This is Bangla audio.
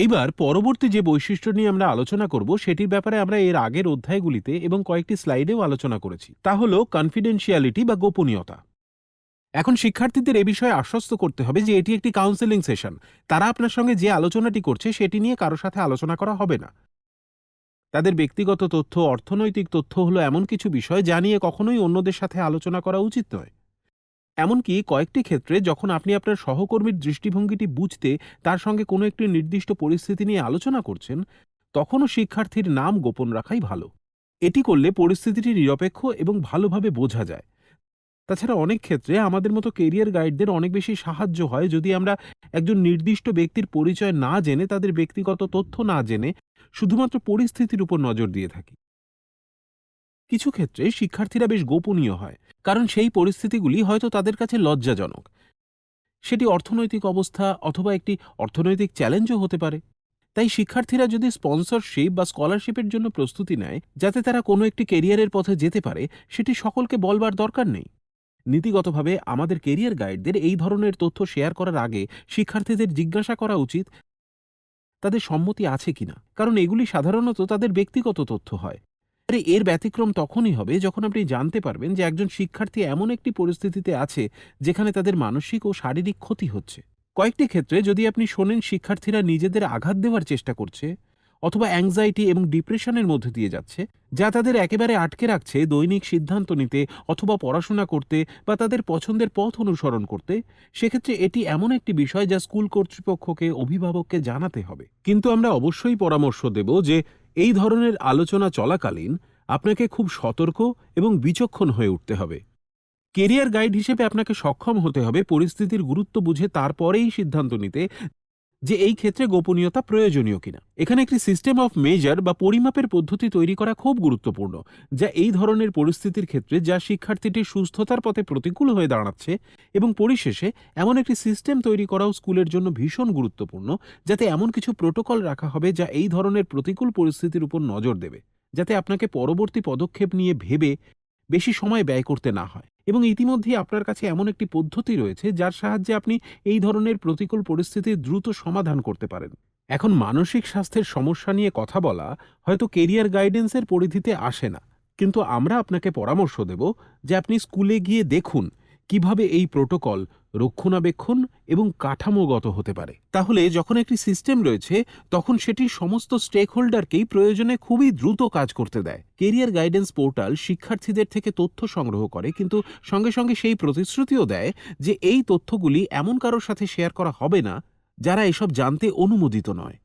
এইবার পরবর্তী যে বৈশিষ্ট্য নিয়ে আমরা আলোচনা করব সেটির ব্যাপারে আমরা এর আগের অধ্যায়গুলিতে এবং কয়েকটি স্লাইডেও আলোচনা করেছি। তা হলো কনফিডেন্সিয়ালিটি বা গোপনীয়তা। এখন শিক্ষার্থীদের এ বিষয়ে আশ্বস্ত করতে হবে যে এটি একটি কাউন্সেলিং সেশন। তারা আপনার সঙ্গে যে আলোচনাটি করছে সেটি নিয়ে কারো সাথে আলোচনা করা হবে না। তাদের ব্যক্তিগত তথ্য, অর্থনৈতিক তথ্য হলো এমন কিছু বিষয় যা নিয়ে কখনোই অন্যদের সাথে আলোচনা করা উচিত নয়। এমনকি কয়েকটি ক্ষেত্রে যখন আপনি আপনার সহকর্মীর দৃষ্টিভঙ্গিটি বুঝতে তার সঙ্গে কোনো একটি নির্দিষ্ট পরিস্থিতি নিয়ে আলোচনা করছেন, তখনও শিক্ষার্থীর নাম গোপন রাখাই ভালো। এটি করলে পরিস্থিতিটি নিরপেক্ষ এবং ভালোভাবে বোঝা যায়। তাছাড়া অনেক ক্ষেত্রে আমাদের মতো কেরিয়ার গাইডদের অনেক বেশি সাহায্য হয় যদি আমরা একজন নির্দিষ্ট ব্যক্তির পরিচয় না জেনে, তাদের ব্যক্তিগত তথ্য না জেনে শুধুমাত্র পরিস্থিতির উপর নজর দিয়ে থাকি। কিছু ক্ষেত্রে শিক্ষার্থীরা বেশ গোপনীয় হয়, কারণ সেই পরিস্থিতিগুলি হয়তো তাদের কাছে লজ্জাজনক। সেটি অর্থনৈতিক অবস্থা অথবা একটি অর্থনৈতিক চ্যালেঞ্জও হতে পারে। তাই শিক্ষার্থীরা যদি স্পন্সরশিপ বা স্কলারশিপের জন্য প্রস্তুতি নেয় যাতে তারা কোনো একটি কেরিয়ারের পথে যেতে পারে, সেটি সকলকে বলবার দরকার নেই। নীতিগতভাবে আমাদের কেরিয়ার গাইডদের এই ধরনের তথ্য শেয়ার করার আগে শিক্ষার্থীদের জিজ্ঞাসা করা উচিত তাদের সম্মতি আছে কিনা, কারণ এগুলি সাধারণত তাদের ব্যক্তিগত তথ্য হয়। এর ব্যতিক্রম তখনই হবে যখন আপনি জানতে পারবেন যে একজন শিক্ষার্থী এমন একটি পরিস্থিতিতে আছে যেখানে তাদের মানসিক ও শারীরিক ক্ষতি হচ্ছে। কয়েকটি ক্ষেত্রে যদি আপনি শোনেন শিক্ষার্থীরা নিজেদের আঘাত দেওয়ার চেষ্টা করছে অথবা অ্যাংজাইটি এবং ডিপ্রেশনের মধ্যে দিয়ে যাচ্ছে, যা তাদের একেবারে আটকে রাখছে দৈনিক সিদ্ধান্ত নিতে অথবা পড়াশোনা করতে বা তাদের পছন্দের পথ অনুসরণ করতে, সেক্ষেত্রে এটি এমন একটি বিষয় যা স্কুল কর্তৃপক্ষকে, অভিভাবককে জানাতে হবে। কিন্তু আমরা অবশ্যই পরামর্শ দেব যে এই ধরনের আলোচনা চলাকালীন আপনাকে খুব সতর্ক এবং বিচক্ষণ হয়ে উঠতে হবে। কেরিয়ার গাইড হিসেবে আপনাকে সক্ষম হতে হবে পরিস্থিতির গুরুত্ব বুঝে তারপরেই সিদ্ধান্ত নিতে যে এই ক্ষেত্রে গোপনীয়তা প্রয়োজনীয় কিনা। এখানে একটি সিস্টেম অফ মেজার বা পরিমাপের পদ্ধতি তৈরি করা খুব গুরুত্বপূর্ণ, যা এই ধরনের পরিস্থিতির ক্ষেত্রে যা শিক্ষার্থীটির সুস্থতার পথে প্রতিকূল হয়ে দাঁড়াচ্ছে। এবং পরিশেষে এমন একটি সিস্টেম তৈরি করাও স্কুলের জন্য ভীষণ গুরুত্বপূর্ণ, যাতে এমন কিছু প্রোটোকল রাখা হবে যা এই ধরনের প্রতিকূল পরিস্থিতির উপর নজর দেবে, যাতে আপনাকে পরবর্তী পদক্ষেপ নিয়ে ভেবে বেশি সময় ব্যয় করতে না হয়। এবং ইতিমধ্যেই আপনার কাছে এমন একটি পদ্ধতি রয়েছে যার সাহায্যে আপনি এই ধরনের প্রতিকূল পরিস্থিতির দ্রুত সমাধান করতে পারেন। এখন মানসিক স্বাস্থ্যের সমস্যা নিয়ে কথা বলা হয়তো কেরিয়ার গাইডেন্সের পরিধিতে আসে না, কিন্তু আমরা আপনাকে পরামর্শ দেব যে আপনি স্কুলে গিয়ে দেখুন কিভাবে এই প্রোটোকল রক্ষণাবেক্ষণ এবং কাঠামোগত হতে পারে। তাহলে যখন একটি সিস্টেম রয়েছে তখন সেটি সমস্ত স্টেক হোল্ডারকেই প্রয়োজনে খুবই দ্রুত কাজ করতে দেয়। কেরিয়ার গাইডেন্স পোর্টাল শিক্ষার্থীদের থেকে তথ্য সংগ্রহ করে, কিন্তু সঙ্গে সঙ্গে সেই প্রতিশ্রুতিও দেয় যে এই তথ্যগুলি এমন কারোর সাথে শেয়ার করা হবে না যারা এসব জানতে অনুমোদিত নয়।